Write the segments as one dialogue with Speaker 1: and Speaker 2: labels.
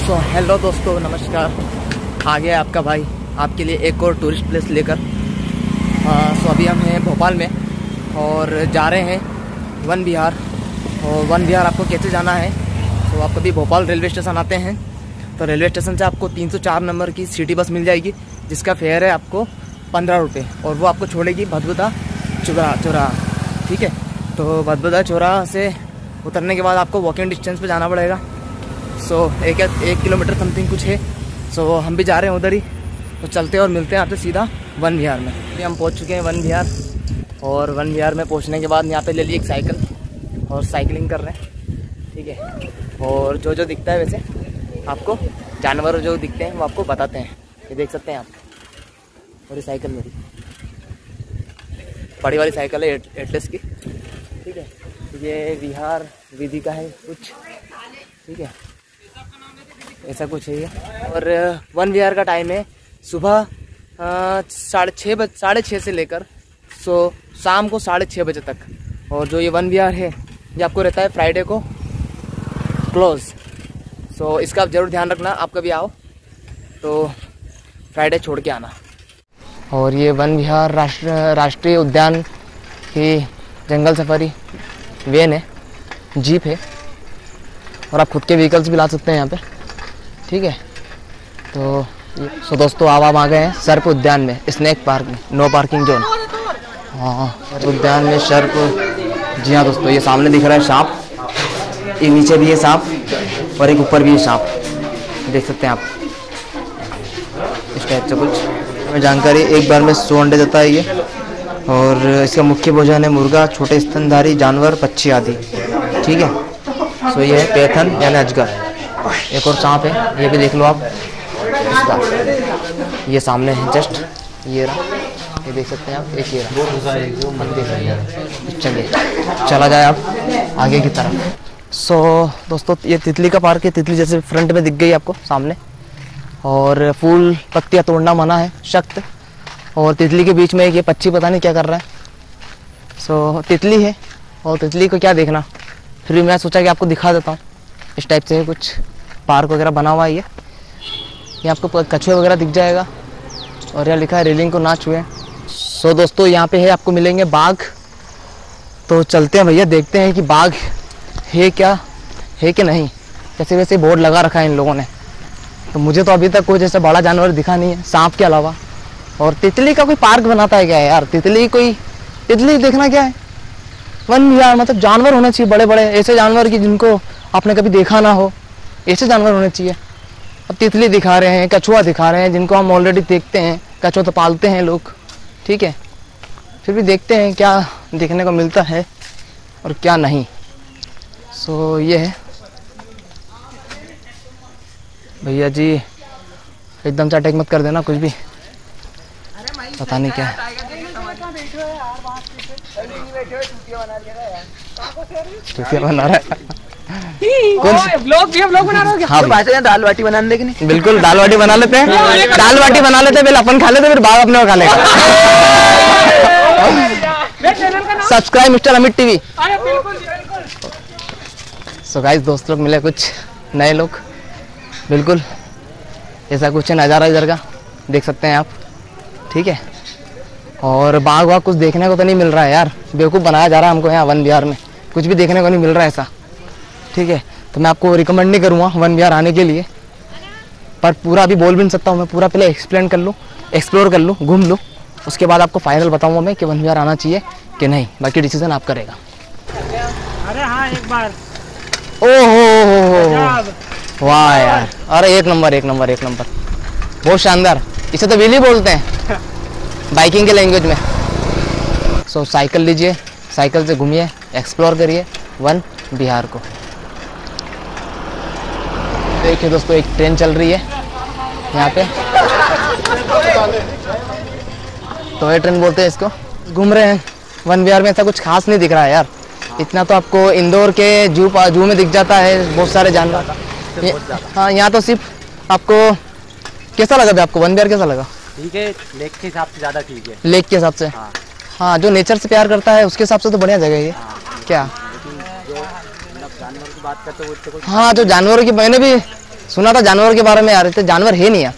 Speaker 1: So hello दोस्तों, नमस्कार। आ गया आपका भाई आपके लिए एक और टूरिस्ट प्लेस लेकर। सो अभी हम हैं भोपाल में और जा रहे हैं वन विहार। और वन विहार आपको कैसे जाना है, तो आप कभी भोपाल रेलवे स्टेशन आते हैं तो रेलवे स्टेशन से आपको 304 नंबर की सिटी बस मिल जाएगी, जिसका फेयर है आपको 15 रुपये और वो आपको छोड़ेगी भदभदा चौराहा। ठीक है, तो भदभदा चौराहा से उतरने के बाद आपको वॉकिंग डिस्टेंस पे जाना पड़ेगा। सो एक किलोमीटर समथिंग कुछ है। सो हम भी जा रहे हैं उधर ही, तो चलते हैं और मिलते हैं आपसे सीधा वन विहार में। अभी हम पहुंच चुके हैं वन विहार और वन विहार में पहुंचने के बाद यहाँ पे ले ली एक साइकिल और साइकिलिंग कर रहे हैं। ठीक है, और जो जो दिखता है वैसे आपको जानवर जो दिखते हैं वो आपको बताते हैं। ये देख सकते हैं आप, और ये साइकिल मेरी बड़ी वाली साइकिल है एटलस की। ठीक है, ये विहार विधि का है कुछ। ठीक है, ऐसा कुछ है ये। और वन विहार का टाइम है सुबह 6:30 से लेकर शाम को 6:30 बजे तक। और जो ये वन विहार है ये आपको रहता है फ्राइडे को क्लोज। सो इसका आप ज़रूर ध्यान रखना, आप कभी आओ तो फ्राइडे छोड़ के आना। और ये वन विहार राष्ट्रीय उद्यान की जंगल सफारी वैन है, जीप है, और आप खुद के व्हीकल्स भी ला सकते हैं यहाँ पे। ठीक है, तो दोस्तों आप आ गए हैं सर्प उद्यान में, स्नेक पार्क में, नो पार्किंग जोन। हाँ, उद्यान में सर्प। जी हाँ दोस्तों, ये सामने दिख रहा है सांप, ये नीचे भी है सांप और एक ऊपर भी है सांप, देख सकते हैं आप। इस टाइप से कुछ हमें जानकारी। एक बार में 100 अंडे देता है ये, और इसका मुख्य भोजन है मुर्गा, छोटे स्तनधारी जानवर, पक्षी आदि। ठीक है, सो ये है पैथन यानी अजगर। एक और सांप है, ये भी देख लो आप इसका, ये सामने है जस्ट, ये रहा, ये देख सकते हैं आप। एक ये रहा, चलिए चला जाए आप आगे की तरफ। सो दोस्तों, ये तितली का पार्क है। तितली जैसे फ्रंट में दिख गई आपको सामने, और फूल पत्तियाँ तोड़ना मना है सख्त। और तितली के बीच में एक ये पक्षी पता नहीं क्या कर रहा है। सो तितली है, और तितली को क्या देखना, फिर भी मैं सोचा कि आपको दिखा देता हूँ। इस टाइप से कुछ पार्क वगैरह बना हुआ है ये आपको कछुआ वगैरह दिख जाएगा, और यहाँ लिखा है रेलिंग को ना छुएं। सो दोस्तों, यहाँ पे है आपको मिलेंगे बाघ। तो चलते हैं भैया, देखते हैं कि बाघ है क्या है कि नहीं। जैसे वैसे बोर्ड लगा रखा है इन लोगों ने, तो मुझे तो अभी तक कोई जैसे बड़ा जानवर दिखा नहीं है सांप के अलावा। और तितली का कोई पार्क बनाता है क्या है यार, तितली देखना क्या है। वन विहार मतलब जानवर होने चाहिए बड़े बड़े, ऐसे जानवर की जिनको आपने कभी देखा ना हो, ऐसे जानवर होने चाहिए। अब तितली दिखा रहे हैं, कछुआ दिखा रहे हैं, जिनको हम ऑलरेडी देखते हैं। कछुआ तो पालते हैं लोग। ठीक है, फिर भी देखते हैं क्या देखने को मिलता है और क्या नहीं। सो ये है भैया जी, एकदम से अटैक मत कर देना कुछ भी, पता नहीं क्या है। बना रहा है कौन ब्लॉग बना रहा है? हाँ, दाल बाटी बनाने देगी नहीं? बिल्कुल, दाल बाटी बना लेते हैं। दाल बाटी बना लेते हैं, पहले अपन खा लेते, फिर बाप अपने खा लेगा। Subscribe mister Amit TV. So guys, दोस्त लोग मिले कुछ नए लोग, बिल्कुल ऐसा कुछ है नज़ारा इधर का, देख सकते हैं आप। ठीक है, और बाघ वाघ कुछ देखने को तो नहीं मिल रहा है यार, बेवकूफ़ बनाया जा रहा है हमको यहाँ वन विहार में, कुछ भी देखने को नहीं मिल रहा है ऐसा। ठीक है, तो मैं आपको रिकमेंड नहीं करूँगा वन विहार आने के लिए, पर पूरा अभी बोल भी नहीं सकता हूँ मैं, पूरा पहले एक्सप्लोर कर लूँ, घूम लूँ, उसके बाद आपको फाइनल बताऊँगा मैं कि वन विहार आना चाहिए कि नहीं। बाकी डिसीजन आप करेगा।
Speaker 2: अरे हाँ, एक बार
Speaker 1: ओहो वाह यार, अरे एक नंबर, बहुत शानदार। इसे तो व्हीली बोलते हैं बाइकिंग के लैंग्वेज में। सो साइकिल लीजिए, साइकिल से घूमिए, एक्सप्लोर करिए वन विहार को। देखिए दोस्तों, एक ट्रेन चल रही है यहाँ पे, टॉय ट्रेन बोलते हैं इसको। घूम रहे हैं वन विहार में, ऐसा कुछ खास नहीं दिख रहा है यार। इतना तो आपको इंदौर के जू में दिख जाता है, बहुत सारे जानवर। हाँ, यहाँ तो सिर्फ आपको कैसा लगा आपको वन विहार, कैसा लगा?
Speaker 2: ठीक है, लेक के हिसाब से ज़्यादा ठीक है।
Speaker 1: लेक के हिसाब से? हाँ, जो नेचर से प्यार करता है उसके हिसाब से तो बढ़िया जगह है ये। क्या
Speaker 2: जानवर की बात करते हो?
Speaker 1: हाँ, जो जानवरों की, मैंने भी सुना था जानवर के बारे में यार, तो जानवर है नहीं यार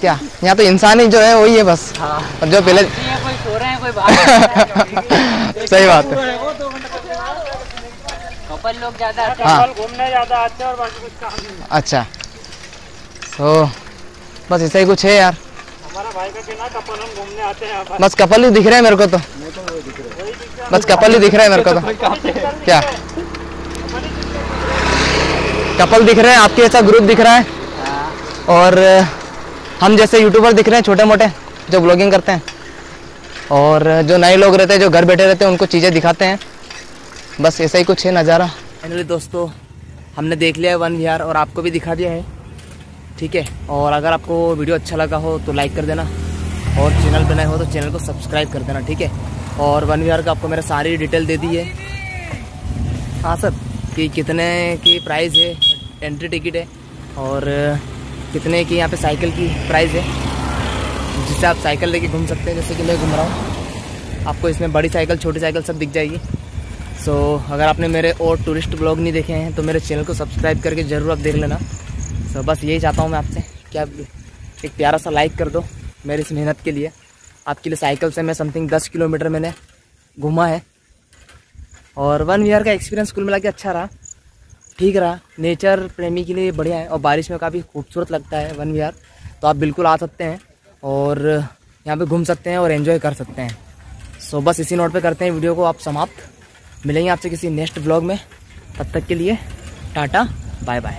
Speaker 1: क्या? यहाँ तो इंसान ही जो है वही है बस। और जो पहले
Speaker 2: कोई सो रहे हैं, कोई बाहर
Speaker 1: सही बात है।
Speaker 2: कपल लोग ज्यादा
Speaker 1: हाँ
Speaker 2: घूमने ज्यादा आते हैं और बाकी कुछ काम नहीं।
Speaker 1: अच्छा, तो बस ऐसा ही कुछ है यार।
Speaker 2: हमारा भाई का कहना कपल हम घूमने आते हैं यहाँ पर।
Speaker 1: बस कपल ही दिख रहे हैं मेरे को तो, बस कपल ही दिख रहा है मेरे को तो। क्या कपल दिख रहे हैं, आपके ऐसा ग्रुप दिख रहा है, और हम जैसे यूट्यूबर दिख रहे हैं छोटे मोटे जो ब्लॉगिंग करते हैं, और जो नए लोग रहते हैं जो घर बैठे रहते हैं उनको चीज़ें दिखाते हैं। बस ऐसा ही कुछ है नज़ारा। फाइनली दोस्तों हमने देख लिया है वन विहार और आपको भी दिखा दिया है, ठीक है। और अगर आपको वीडियो अच्छा लगा हो तो लाइक कर देना, और चैनल पर नए हो तो चैनल को सब्सक्राइब कर देना, ठीक है। और वन विहार का आपको मैंने सारी डिटेल दे दी है। हाँ सर, कि कितने की प्राइस है, एंट्री टिकट है, और कितने की यहाँ पे साइकिल की प्राइस है, जिससे आप साइकिल लेके घूम सकते हैं। जैसे कि मैं घूम रहा हूँ, आपको इसमें बड़ी साइकिल छोटी साइकिल सब दिख जाएगी। सो अगर आपने मेरे और टूरिस्ट ब्लॉग नहीं देखे हैं तो मेरे चैनल को सब्सक्राइब करके ज़रूर आप देख लेना। सो बस यही चाहता हूँ मैं आपसे कि आप एक प्यारा सा लाइक कर दो मेरी इस मेहनत के लिए। आपके लिए साइकिल से मैं समथिंग 10 किलोमीटर मैंने घूमा है, और वन विहार का एक्सपीरियंस कुल मिला के अच्छा रहा, ठीक रहा। नेचर प्रेमी के लिए बढ़िया है, और बारिश में काफ़ी खूबसूरत लगता है वन विहार। तो आप बिल्कुल आ सकते हैं और यहाँ पे घूम सकते हैं और एंजॉय कर सकते हैं। सो बस इसी नोट पे करते हैं वीडियो को आप समाप्त। मिलेंगे आपसे किसी नेक्स्ट ब्लॉग में, तब तक के लिए टाटा बाय बाय।